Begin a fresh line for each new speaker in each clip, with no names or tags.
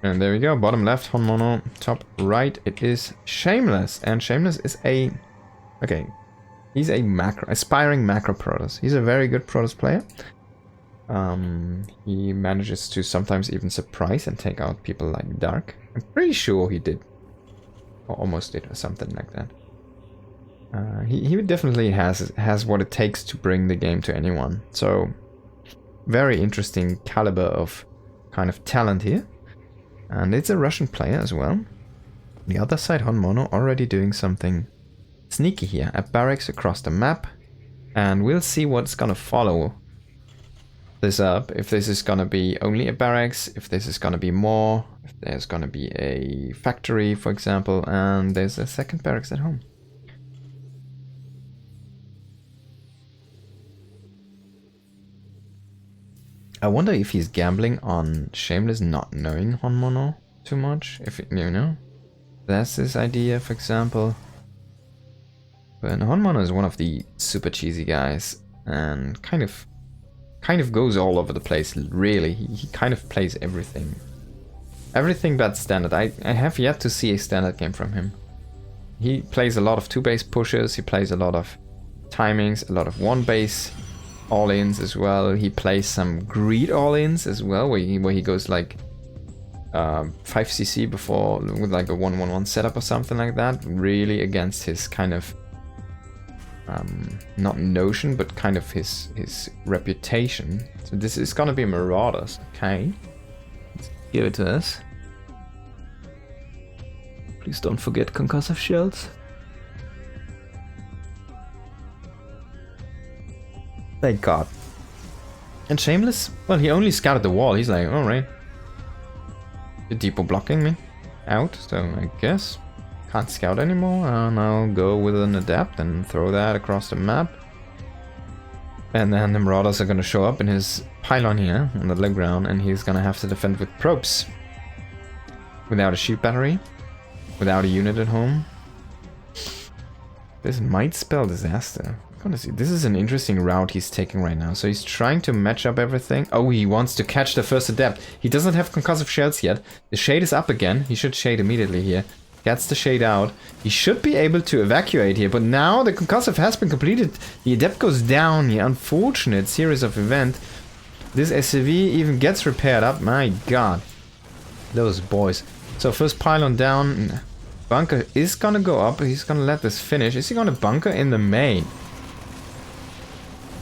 And there we go, bottom left, Honmono, top right, it is Shameless. And Shameless is a... Okay, he's a aspiring macro Protoss. He's a very good Protoss player. He manages to sometimes even surprise and take out people like Dark. I'm pretty sure he did. Or almost did, or something like that. He definitely has what it takes to bring the game to anyone. So, very interesting caliber of kind of talent here. And it's a Russian player as well. On the other side, Honmono already doing something sneaky here. A barracks across the map. And we'll see what's gonna follow this up. If this is gonna be only a barracks, if this is gonna be more, if there's gonna be a factory, for example, and there's a second barracks at home. I wonder if he's gambling on Shameless not knowing Honmono too much. If you know, that's his idea, for example. But Honmono is one of the super cheesy guys and kind of goes all over the place. Really, he kind of plays everything but standard. I have yet to see a standard game from him. He plays a lot of 2-base pushes. He plays a lot of timings, a lot of 1-base all-ins as well. He plays some greed all-ins as well, where he goes like 5cc before with like a 1-1-1 setup or something like that. Really against his kind of not notion, but kind of his reputation. So this is gonna be Marauders. Okay, let's give it to us. Please don't forget concussive shells. Thank God. And Shameless, well, he only scouted the wall. He's like, alright. The depot blocking me out, so I guess can't scout anymore. And I'll go with an adapt and throw that across the map. And then the Marauders are gonna show up in his pylon here on the low ground, and he's gonna have to defend with probes. Without a shield battery, without a unit at home. This might spell disaster. Honestly, this is an interesting route he's taking right now. So he's trying to match up everything. Oh, he wants to catch the first adept. He doesn't have concussive shells yet. The shade is up again. He should shade immediately here. Gets the shade out. He should be able to evacuate here. But now the concussive has been completed. The adept goes down here. Unfortunate series of event. This SCV even gets repaired up. My God. Those boys. So first pylon down. Bunker is gonna go up. He's gonna let this finish. Is he gonna bunker in the main?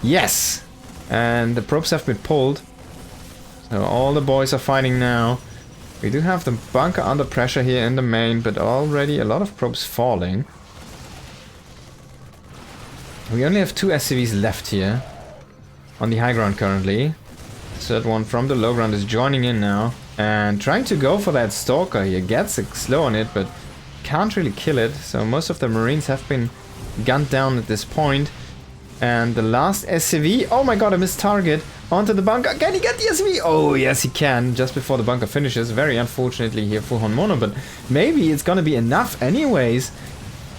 Yes! And the probes have been pulled. So all the boys are fighting now. We do have the bunker under pressure here in the main, but already a lot of probes falling. We only have 2 SCVs left here. On the high ground currently. The third one from the low ground is joining in now. And trying to go for that stalker here. Gets a slow on it, but can't really kill it. So most of the Marines have been gunned down at this point. And the last SCV, oh my God, I missed target, onto the bunker. Can he get the SCV? Oh yes, he can, just before the bunker finishes. Very unfortunately here for Honmono, but maybe it's gonna be enough anyways.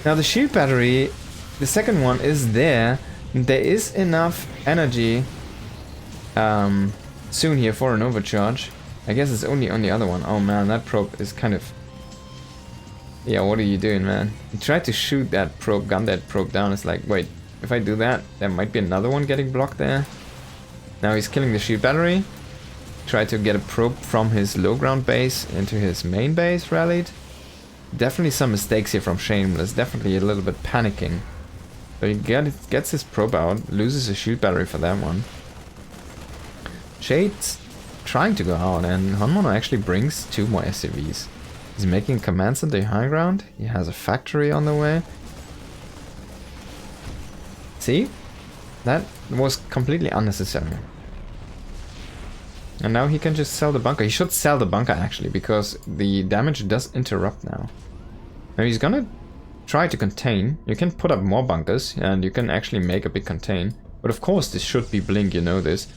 Now the shield battery, the second one is there. There is enough energy soon here for an overcharge. I guess it's only on the other one. Oh man, that probe is kind of... Yeah, what are you doing, man? He tried to shoot that probe, gun that probe down. It's like, wait. If I do that, there might be another one getting blocked there. Now he's killing the shield battery. Try to get a probe from his low ground base into his main base rallied. Definitely some mistakes here from Shameless. Definitely a little bit panicking. But he gets his probe out. Loses a shield battery for that one. Shade's trying to go out, and Honmono actually brings 2 more SCVs. He's making commands on the high ground. He has a factory on the way. See? That was completely unnecessary. And now he can just sell the bunker. He should sell the bunker actually, because the damage does interrupt now. Now he's gonna try to contain. You can put up more bunkers and you can actually make a big contain. But of course this should be blink, you know this.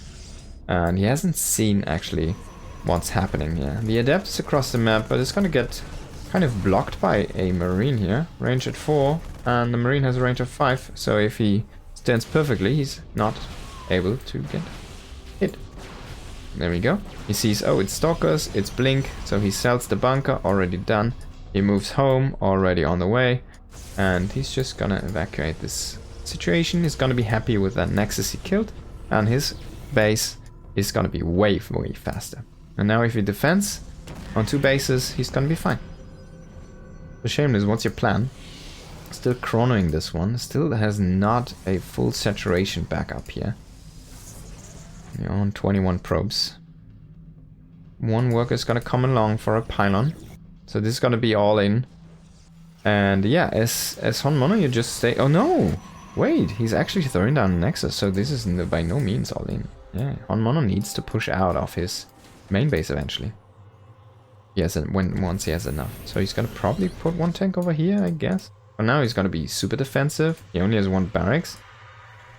And he hasn't seen actually what's happening here. The adept is across the map, but it's gonna get kind of blocked by a Marine here. Range at 4. And the Marine has a range of 5, so if he stands perfectly, he's not able to get hit. There we go. He sees, oh, it's stalkers, it's blink, so he sells the bunker, already done. He moves home, already on the way, and he's just gonna evacuate this situation. He's gonna be happy with that nexus he killed, and his base is gonna be way, way faster. And now if he defends on 2 bases, he's gonna be fine. So Shameless, what's your plan? Still chronoing this one, still has not a full saturation back up here. You're on 21 probes. 1 worker is gonna come along for a pylon. So this is gonna be all in. And yeah, as Honmono, you just stay. Oh no! Wait, he's actually throwing down a Nexus, so this is by no means all in. Yeah, Honmono needs to push out of his main base eventually. Yes, and once he has enough. So he's gonna probably put 1 tank over here, I guess. For now he's gonna be super defensive. He only has 1 barracks.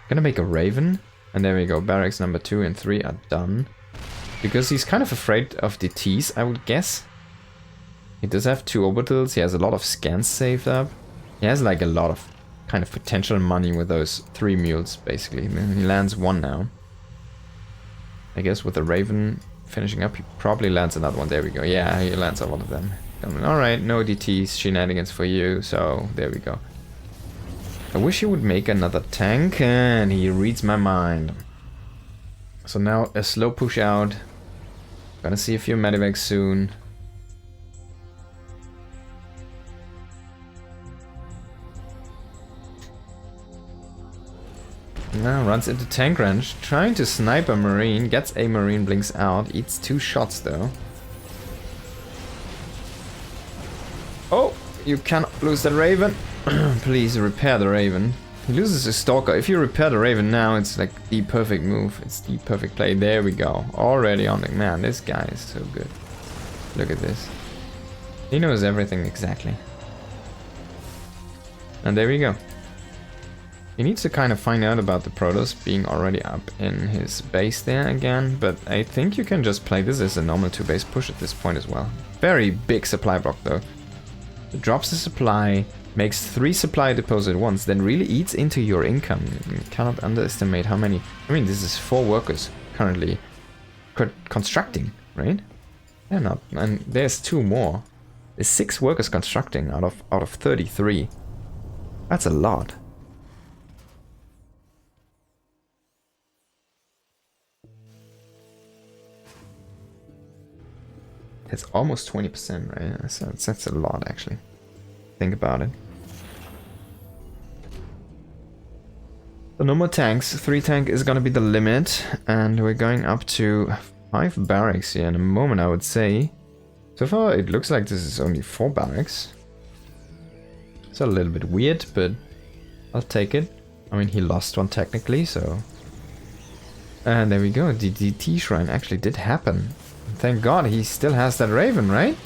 Gonna make a Raven. And there we go, barracks number 2 and 3 are done. Because he's kind of afraid of DTs, I would guess. He does have 2 orbitals, he has a lot of scans saved up. He has like a lot of kind of potential money with those 3 mules, basically. He lands 1 now. I guess with the Raven finishing up, he probably lands another one. There we go, yeah, he lands on one of them. Alright, no DTs, shenanigans for you, so there we go. I wish he would make another tank, and he reads my mind. So now a slow push out. Gonna see a few medivacs soon. Now runs into tank range, trying to snipe a marine, gets a marine, blinks out, eats 2 shots though. Oh, you cannot lose the Raven. Please repair the Raven. He loses his Stalker. If you repair the Raven now, it's like the perfect move. It's the perfect play. There we go. Already on the... Man, this guy is so good. Look at this. He knows everything exactly. And there we go. He needs to kind of find out about the Protoss being already up in his base there again. But I think you can just play this as a normal 2-base push at this point as well. Very big supply block though. It drops the supply... Makes 3 supply depots at once, then really eats into your income. You cannot underestimate how many... I mean, this is 4 workers currently constructing, right? Yeah, not... And there's 2 more. There's 6 workers constructing out of 33. That's a lot. It's almost 20%, right? So that's a lot, actually. Think about it. So no more tanks. 3 tank is gonna be the limit, and we're going up to 5 barracks here in a moment, I would say. So far it looks like this is only 4 barracks. It's a little bit weird, but I'll take it. I mean, he lost 1 technically, so... And there we go, the DT shrine actually did happen. Thank God he still has that Raven, right?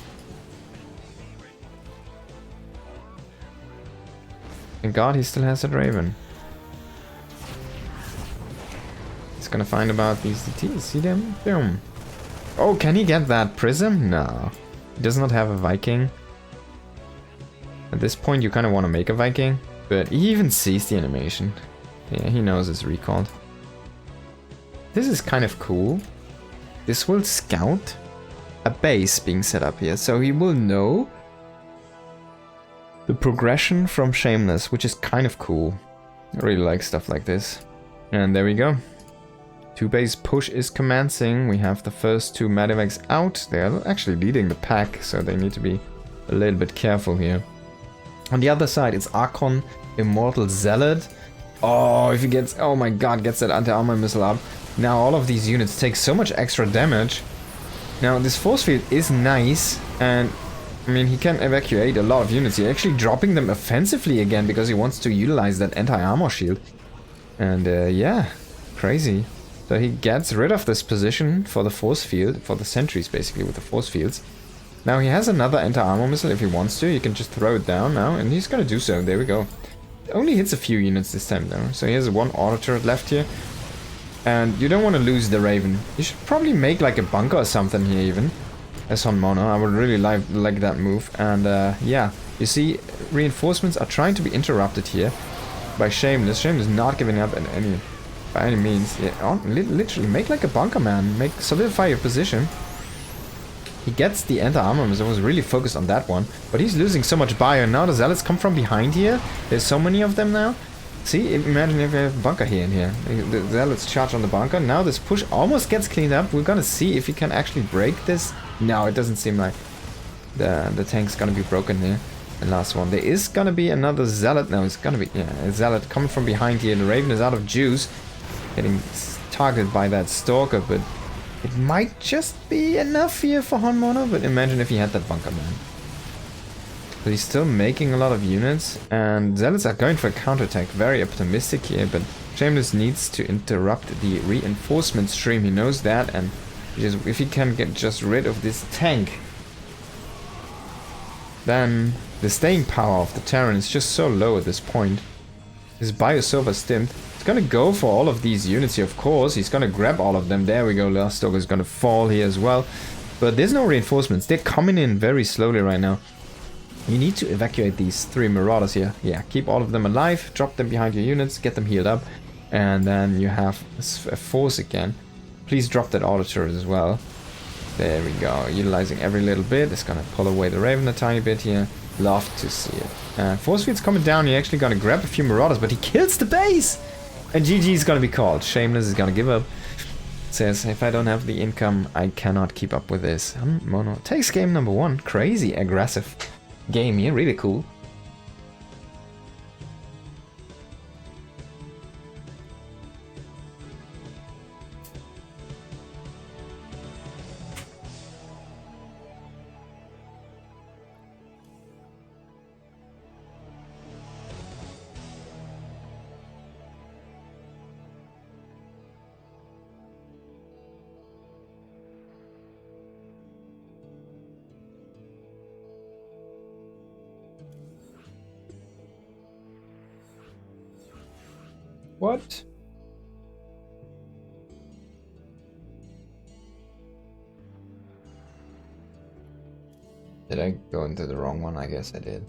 Thank God he still has that Raven. He's gonna find about these DTs. See them? Boom. Oh, can he get that prism? No. He does not have a Viking. At this point you kind of want to make a Viking. But he even sees the animation. Yeah, he knows it's recalled. This is kind of cool. This will scout a base being set up here. So he will know the progression from Shameless, which is kind of cool. I really like stuff like this. And there we go. 2-base push is commencing. We have the first 2 medivacs out. They are actually leading the pack, so they need to be a little bit careful here. On the other side, it's Archon, Immortal Zealot. Oh, if he gets... Oh my god, gets that anti-armor missile up. Now all of these units take so much extra damage. Now this force field is nice, and... I mean, he can evacuate a lot of units. He's actually dropping them offensively again because he wants to utilize that anti-armor shield. And yeah, crazy. So he gets rid of this position for the force field, for the sentries basically with the force fields. Now he has another anti-armor missile if he wants to. He can just throw it down now, and he's gonna do so. There we go. It only hits a few units this time though. So he has 1 auto turret left here. And you don't want to lose the Raven. You should probably make like a bunker or something here even. As Honmono, I would really like that move. And yeah, you see, reinforcements are trying to be interrupted here by Shameless. Shameless not giving up at any by any means. Yeah, literally, make like a bunker, man. Solidify your position. He gets the anti-armor, so I was really focused on that one. But he's losing so much bio. Now the zealots come from behind here. There's so many of them now. See, imagine if we have a bunker here and here. The zealots charge on the bunker. Now this push almost gets cleaned up. We're gonna see if he can actually break this. No, it doesn't seem like the tank's gonna be broken here. The last one. There is gonna be another zealot. No, it's gonna be, yeah, a zealot coming from behind here. The Raven is out of juice. Getting targeted by that stalker, but it might just be enough here for Honmono. But imagine if he had that bunker, man. But he's still making a lot of units, and zealots are going for a counterattack. Very optimistic here, but Shameless needs to interrupt the reinforcement stream. He knows that, and if he can get just rid of this tank, then the staying power of the Terran is just so low at this point. His bio is so stimmed. He's gonna go for all of these units here, of course. He's gonna grab all of them. There we go. Last Stalker is gonna fall here as well. But there's no reinforcements. They're coming in very slowly right now. You need to evacuate these 3 Marauders here. Yeah, keep all of them alive, drop them behind your units, get them healed up, and then you have a force again. Please drop that auto turret as well. There we go, utilizing every little bit. It's gonna pull away the Raven a tiny bit here. Love to see it. Force field's coming down. You're actually gonna grab a few Marauders, but he kills the base! And GG is gonna be called. Shameless is gonna give up. Says, if I don't have the income, I cannot keep up with this. Honmono takes game number 1. Crazy aggressive game here, really cool. What? Did I go into the wrong one? I guess I did.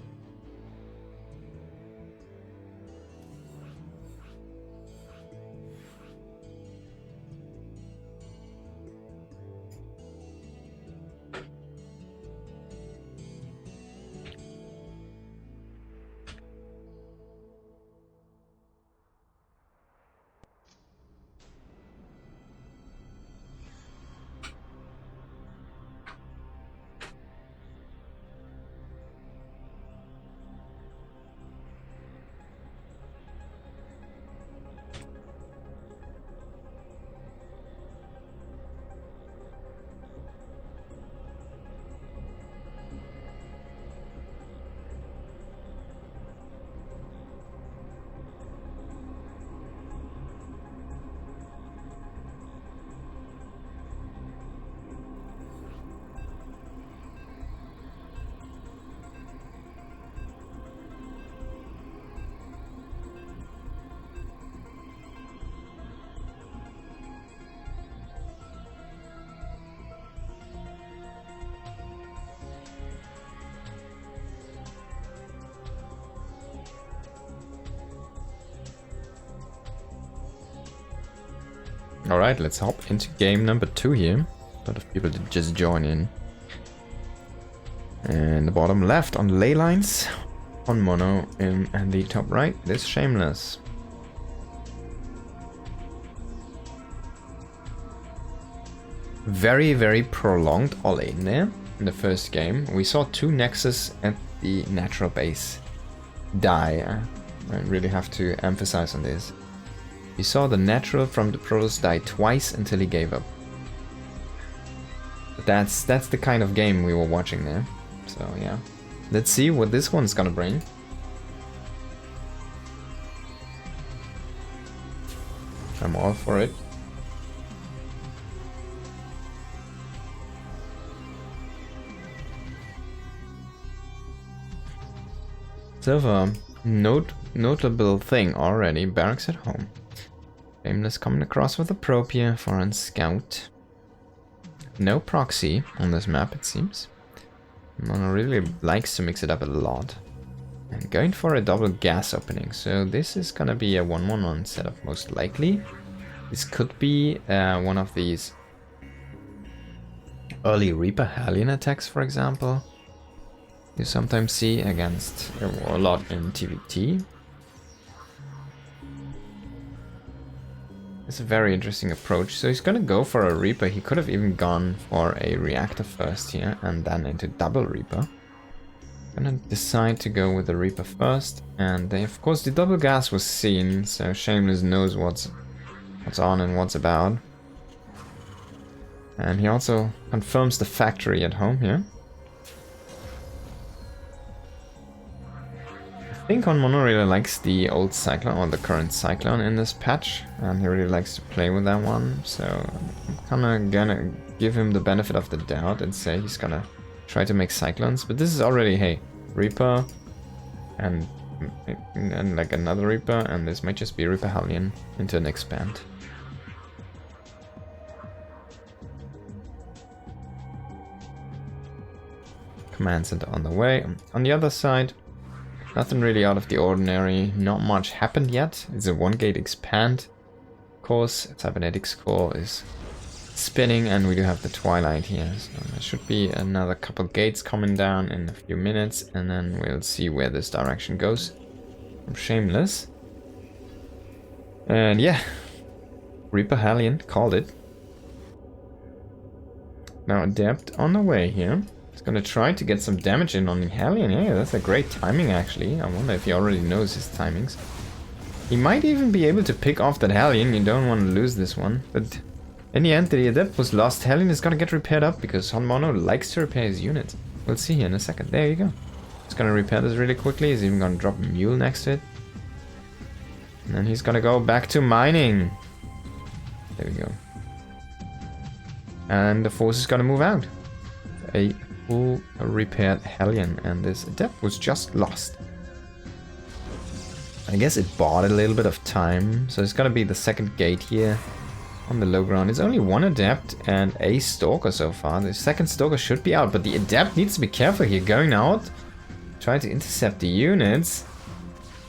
Alright, let's hop into game number 2 here. A lot of people did just join in. And the bottom left on the ley lines, Honmono, and the top right, this Shameless. Very, very prolonged all-in there in the first game. We saw 2 Nexus at the natural base die. I really have to emphasize on this. We saw the natural from the Protoss die twice until he gave up. But that's the kind of game we were watching there. So yeah, let's see what this one's gonna bring. I'm all for it. So notable thing already, barracks at home. Shameless coming across with a probe here, foreign scout. No proxy on this map, it seems. Mono really likes to mix it up a lot. And going for a double gas opening, so this is gonna be a 1-1-1 setup most likely. This could be one of these early Reaper Hellion attacks, for example. You sometimes see against a lot in TVT. It's a very interesting approach. So he's gonna go for a Reaper. He could have even gone for a Reactor first here and then into double Reaper. Gonna decide to go with the Reaper first, and of course the double gas was seen, so Shameless knows what's on and what's about. And he also confirms the factory at home here. I think Honmono really likes the old Cyclone, or the current Cyclone in this patch, and he really likes to play with that one, so I'm kinda gonna give him the benefit of the doubt and say he's gonna try to make Cyclones, but this is already, hey, Reaper, and like another Reaper, and this might just be Reaper Hellion into an expand. Command center on the way. On the other side, nothing really out of the ordinary, not much happened yet. It's a 1-gate expand. Of course, Cybernetics core is spinning, and we do have the Twilight here. So there should be another couple gates coming down in a few minutes, and then we'll see where this direction goes from Shameless. And yeah, Reaper Hellion, called it. Now Adept on the way here. He's gonna try to get some damage in on the Hellion. Yeah, that's a great timing actually. I wonder if he already knows his timings. He might even be able to pick off that Hellion. You don't want to lose this one. But in the end, the Adept was lost. Hellion is gonna get repaired up because Honmono likes to repair his units. We'll see here in a second. There you go. He's gonna repair this really quickly. He's even gonna drop a mule next to it. And then he's gonna go back to mining. There we go. And the force is gonna move out. A full repaired Hellion, and this Adept was just lost. I guess it bought a little bit of time, so it's gonna be the second gate here on the low ground. It's only one Adept and a Stalker so far. The second Stalker should be out, but the Adept needs to be careful here, going out, trying to intercept the units.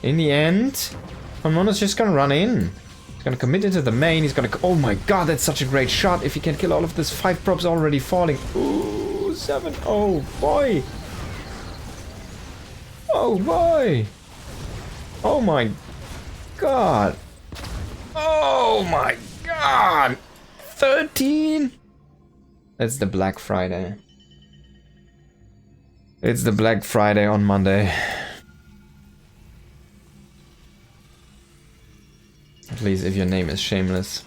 In the end, Honmono's just gonna run in. He's gonna commit into the main. He's gonna... Oh my god, that's such a great shot. If he can kill all of this, 5 props already falling. Ooh, 7. Oh boy. Oh boy. Oh my god. Oh my god. 13. It's the Black Friday. It's the Black Friday on Monday. At least if your name is Shameless.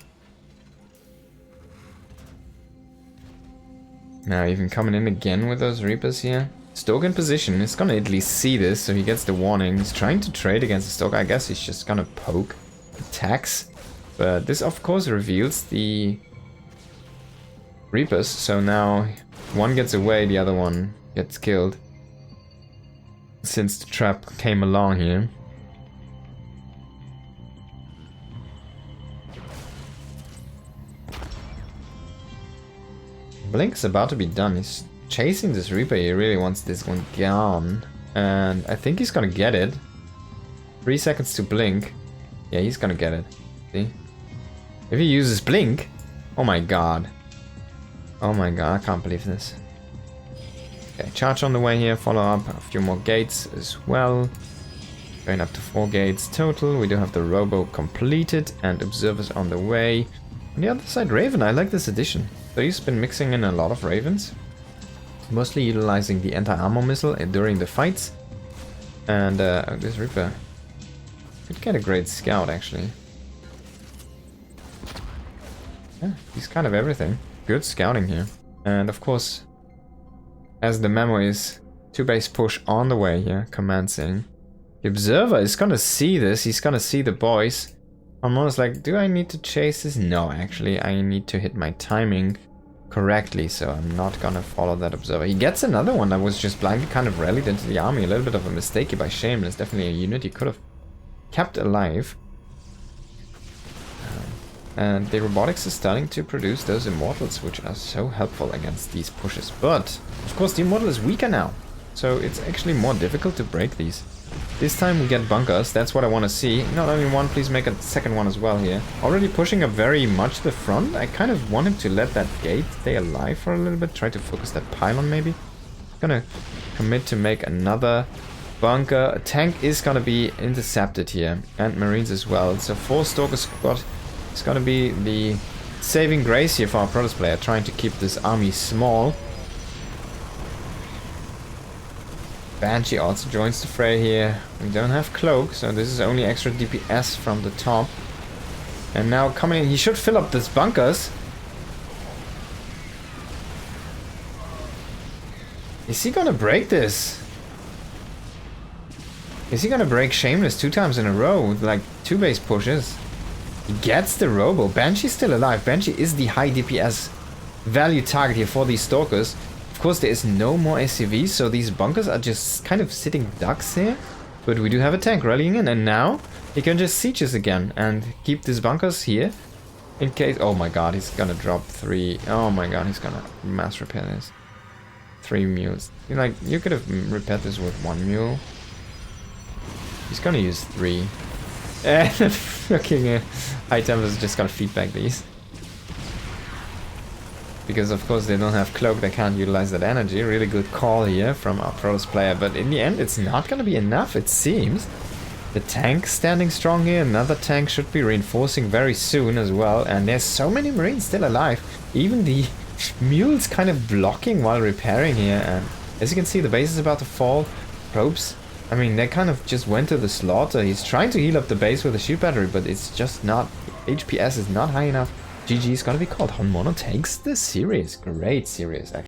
Now even coming in again with those Reapers here. Stalker in position. He's gonna at least see this, so he gets the warning. He's trying to trade against the Stalker. I guess he's just gonna poke attacks. But this of course reveals the Reapers. So now one gets away, the other one gets killed. Since the trap came along here. Blink's about to be done. He's chasing this Reaper. He really wants this one gone. And I think he's gonna get it. 3 seconds to blink. Yeah, he's gonna get it. See? If he uses blink... Oh my god. Oh my god, I can't believe this. Okay, charge on the way here. Follow up a few more gates as well. Going up to 4 gates total. We do have the Robo completed and observers on the way. On the other side, Raven. I like this addition. So he's been mixing in a lot of Ravens, mostly utilizing the anti-armor missile during the fights. And this Reaper could get a great scout actually. Yeah, he's kind of everything. Good scouting here. And of course, as the memo is 2-base push on the way here, commencing. The observer is gonna see this, he's gonna see the boys. I'm almost like, do I need to chase this? No, actually, I need to hit my timing correctly, so I'm not gonna follow that observer. He gets another one that was just blindly kind of rallied into the army. A little bit of a mistake here by Shameless. Definitely a unit he could have kept alive. And the robotics is starting to produce those immortals, which are so helpful against these pushes. But, of course, the immortal is weaker now. So it's actually more difficult to break these. This time we get bunkers. That's what I want to see. Not only one, please make a second one as well here. Already pushing up very much the front. I kind of want him to let that gate stay alive for a little bit. Try to focus that pylon maybe. Gonna commit to make another bunker. A tank is gonna be intercepted here. And marines as well. So 4 Stalker squad is gonna be the saving grace here for our Protoss player. Trying to keep this army small. Banshee also joins the fray here. We don't have cloak, so this is only extra DPS from the top. And now coming in, he should fill up these bunkers. Is he gonna break this? Is he gonna break Shameless 2 times in a row with like 2 base pushes? He gets the robo. Banshee's still alive. Banshee is the high DPS value target here for these Stalkers. Of course, there is no more SCVs, so these bunkers are just kind of sitting ducks here. But we do have a tank rallying in, and now he can just siege us again and keep these bunkers here in case... Oh my god, he's gonna drop 3. Oh my god, he's gonna mass repair this. 3 mules. Like, you could have repaired this with 1 mule. He's gonna use 3. And fucking High Templar is just gonna feedback these. Because of course they don't have cloak, they can't utilize that energy. Really good call here from our Protoss player, but in the end it's not gonna be enough, it seems. The tank standing strong here, another tank should be reinforcing very soon as well, and there's so many marines still alive. Even the mules kind of blocking while repairing here, and as you can see the base is about to fall. Probes, I mean, they kind of just went to the slaughter. He's trying to heal up the base with a shield battery, but it's just not, HPS is not high enough. GG is gonna be called. Honmono takes the series. Great series, actually.